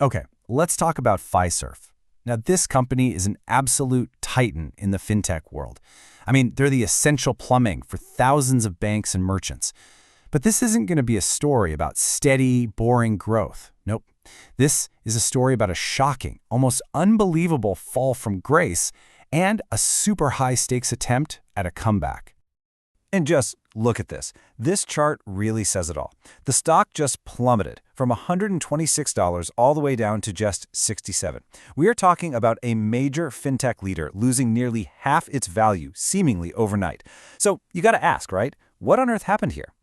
Okay, let's talk about Fiserv. Now, this company is an absolute titan in the fintech world. I mean, they're the essential plumbing for thousands of banks and merchants. But this isn't going to be a story about steady, boring growth. Nope. This is a story about a shocking, almost unbelievable fall from grace and a super high-stakes attempt at a comeback. And just look at this. This chart really says it all. The stock just plummeted from $126 all the way down to just $67. We are talking about a major fintech leader losing nearly half its value seemingly overnight. So you got to ask, right? What on earth happened here?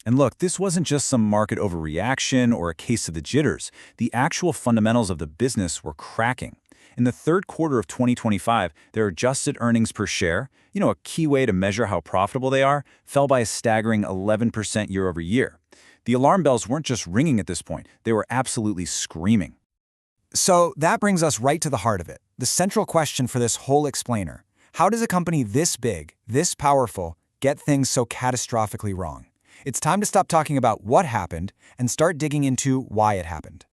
And look, this wasn't just some market overreaction or a case of the jitters. The actual fundamentals of the business were cracking. In the third quarter of 2025, their adjusted earnings per share, a key way to measure how profitable they are, fell by a staggering 11% year over year. The alarm bells weren't just ringing at this point, they were absolutely screaming. So that brings us right to the heart of it, the central question for this whole explainer. How does a company this big, this powerful, get things so catastrophically wrong? It's time to stop talking about what happened and start digging into why it happened.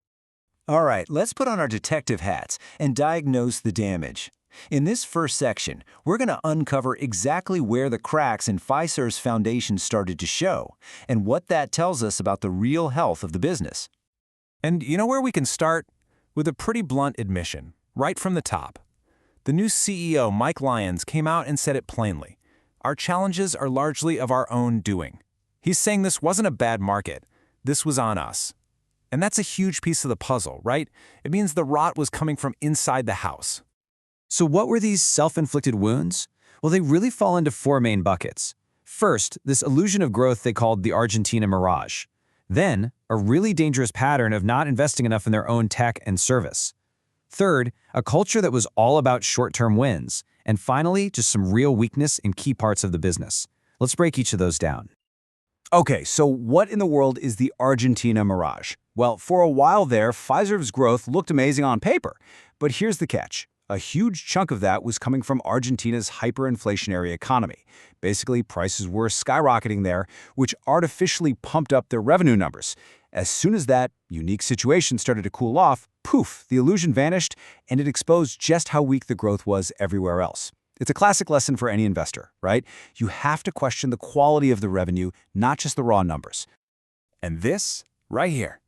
All right, let's put on our detective hats and diagnose the damage. In this first section, we're going to uncover exactly where the cracks in Fiserv's foundation started to show and what that tells us about the real health of the business. And you know where we can start? With a pretty blunt admission, right from the top. The new CEO, Mike Lyons, came out and said it plainly. Our challenges are largely of our own doing. He's saying this wasn't a bad market. This was on us. And that's a huge piece of the puzzle, right? It means the rot was coming from inside the house. So what were these self-inflicted wounds? Well, they really fall into four main buckets. First, this illusion of growth they called the Argentina mirage. Then, a really dangerous pattern of not investing enough in their own tech and service. Third, a culture that was all about short-term wins. And finally, just some real weakness in key parts of the business. Let's break each of those down. Okay, so what in the world is the Argentina mirage? Well, for a while there, Fiserv's growth looked amazing on paper. But here's the catch. A huge chunk of that was coming from Argentina's hyperinflationary economy. Basically, prices were skyrocketing there, which artificially pumped up their revenue numbers. As soon as that unique situation started to cool off, poof, the illusion vanished, and it exposed just how weak the growth was everywhere else. It's a classic lesson for any investor, right? You have to question the quality of the revenue, not just the raw numbers. And this, right here,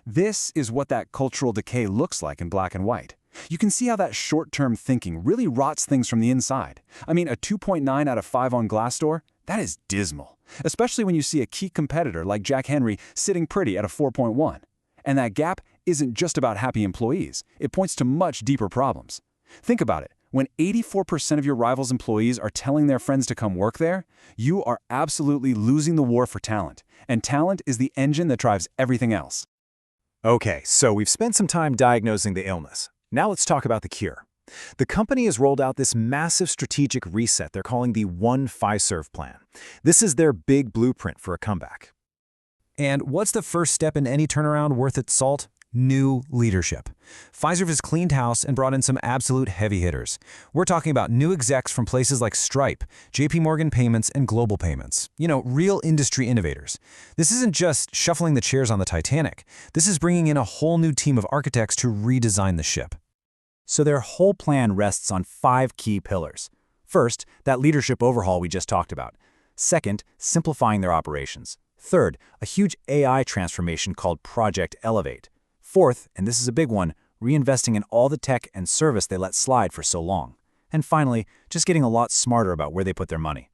this is what that cultural decay looks like in black and white. You can see how that short-term thinking really rots things from the inside. I mean, a 2.9 out of 5 on Glassdoor, that is dismal. Especially when you see a key competitor like Jack Henry sitting pretty at a 4.1. And that gap isn't just about happy employees. It points to much deeper problems. Think about it. When 84% of your rival's employees are telling their friends to come work there, you are absolutely losing the war for talent. And talent is the engine that drives everything else. Okay, so we've spent some time diagnosing the illness. Now let's talk about the cure. The company has rolled out this massive strategic reset they're calling the One Fiserv plan. This is their big blueprint for a comeback. And what's the first step in any turnaround worth its salt? New leadership. Fiserv has cleaned house and brought in some absolute heavy hitters. We're talking about new execs from places like Stripe, JP Morgan Payments, and Global Payments. Real industry innovators. This isn't just shuffling the chairs on the Titanic. This is bringing in a whole new team of architects to redesign the ship. So their whole plan rests on 5 key pillars. First, that leadership overhaul we just talked about. Second, simplifying their operations. Third, a huge AI transformation called Project Elevate. Fourth, and this is a big one, reinvesting in all the tech and service they let slide for so long. And finally, just getting a lot smarter about where they put their money.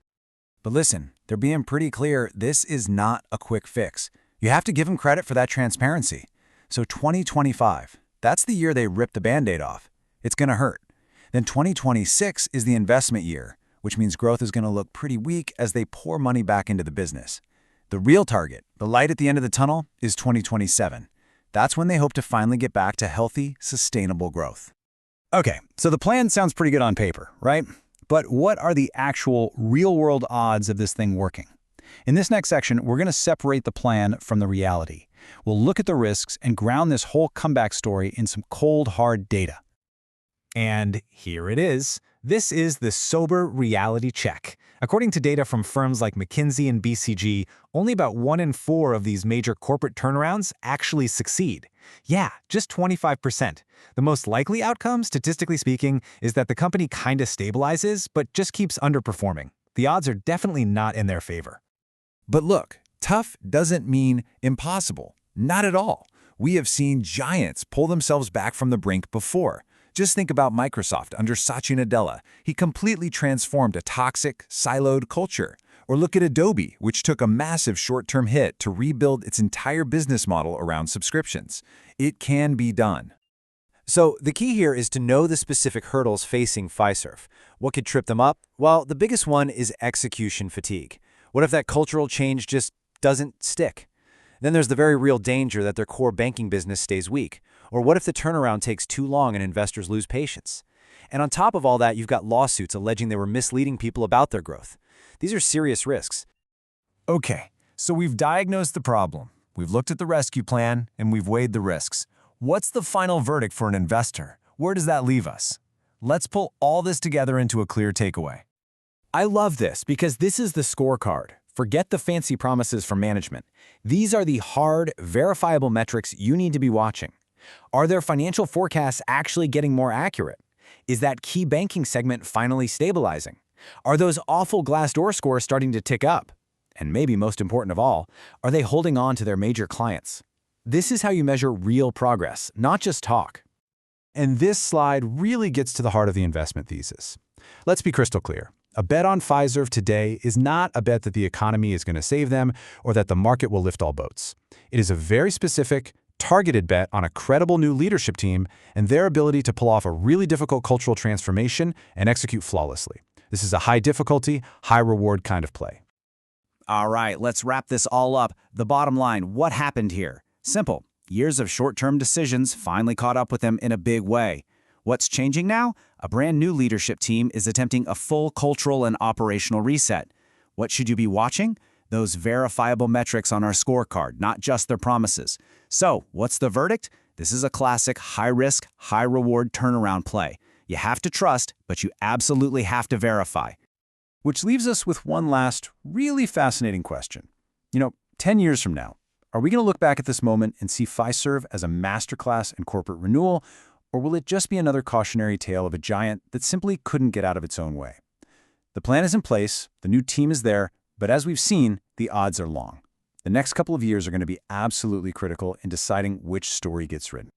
But listen, they're being pretty clear, this is not a quick fix. You have to give them credit for that transparency. So 2025, that's the year they ripped the Band-Aid off. It's going to hurt. Then 2026 is the investment year, which means growth is going to look pretty weak as they pour money back into the business. The real target, the light at the end of the tunnel, is 2027. That's when they hope to finally get back to healthy, sustainable growth. Okay, so the plan sounds pretty good on paper, right? But what are the actual real-world odds of this thing working? In this next section, we're going to separate the plan from the reality. We'll look at the risks and ground this whole comeback story in some cold, hard data. And here it is. This is the sober reality check. According to data from firms like McKinsey and BCG, only about 1 in 4 of these major corporate turnarounds actually succeed. Yeah, just 25%. The most likely outcome, statistically speaking, is that the company kinda stabilizes, but just keeps underperforming. The odds are definitely not in their favor. But look, tough doesn't mean impossible. Not at all. We have seen giants pull themselves back from the brink before. Just think about Microsoft under Satya Nadella. He completely transformed a toxic, siloed culture. Or look at Adobe, which took a massive short-term hit to rebuild its entire business model around subscriptions. It can be done. So the key here is to know the specific hurdles facing Fiserv. What could trip them up? Well, the biggest one is execution fatigue. What if that cultural change just doesn't stick? Then there's the very real danger that their core banking business stays weak. Or what if the turnaround takes too long and investors lose patience? And on top of all that, you've got lawsuits alleging they were misleading people about their growth. These are serious risks. Okay, so we've diagnosed the problem, we've looked at the rescue plan, and we've weighed the risks. What's the final verdict for an investor? Where does that leave us? Let's pull all this together into a clear takeaway. I love this because this is the scorecard. Forget the fancy promises from management. These are the hard, verifiable metrics you need to be watching. Are their financial forecasts actually getting more accurate? Is that key banking segment finally stabilizing? Are those awful Glassdoor scores starting to tick up? And maybe most important of all, are they holding on to their major clients? This is how you measure real progress, not just talk. And this slide really gets to the heart of the investment thesis. Let's be crystal clear. A bet on Fiserv today is not a bet that the economy is going to save them or that the market will lift all boats. It is a very specific, targeted bet on a credible new leadership team and their ability to pull off a really difficult cultural transformation and execute flawlessly. This is a high difficulty, high reward kind of play. All right, let's wrap this all up. The bottom line, what happened here? Simple. Years of short-term decisions finally caught up with them in a big way. What's changing now? A brand new leadership team is attempting a full cultural and operational reset. What should you be watching? Those verifiable metrics on our scorecard, not just their promises. So, what's the verdict? This is a classic high-risk, high-reward turnaround play. You have to trust, but you absolutely have to verify. Which leaves us with one last, really fascinating question. 10 years from now, are we going to look back at this moment and see Fiserv as a masterclass in corporate renewal, or will it just be another cautionary tale of a giant that simply couldn't get out of its own way? The plan is in place, the new team is there, but as we've seen, the odds are long. The next couple of years are going to be absolutely critical in deciding which story gets written.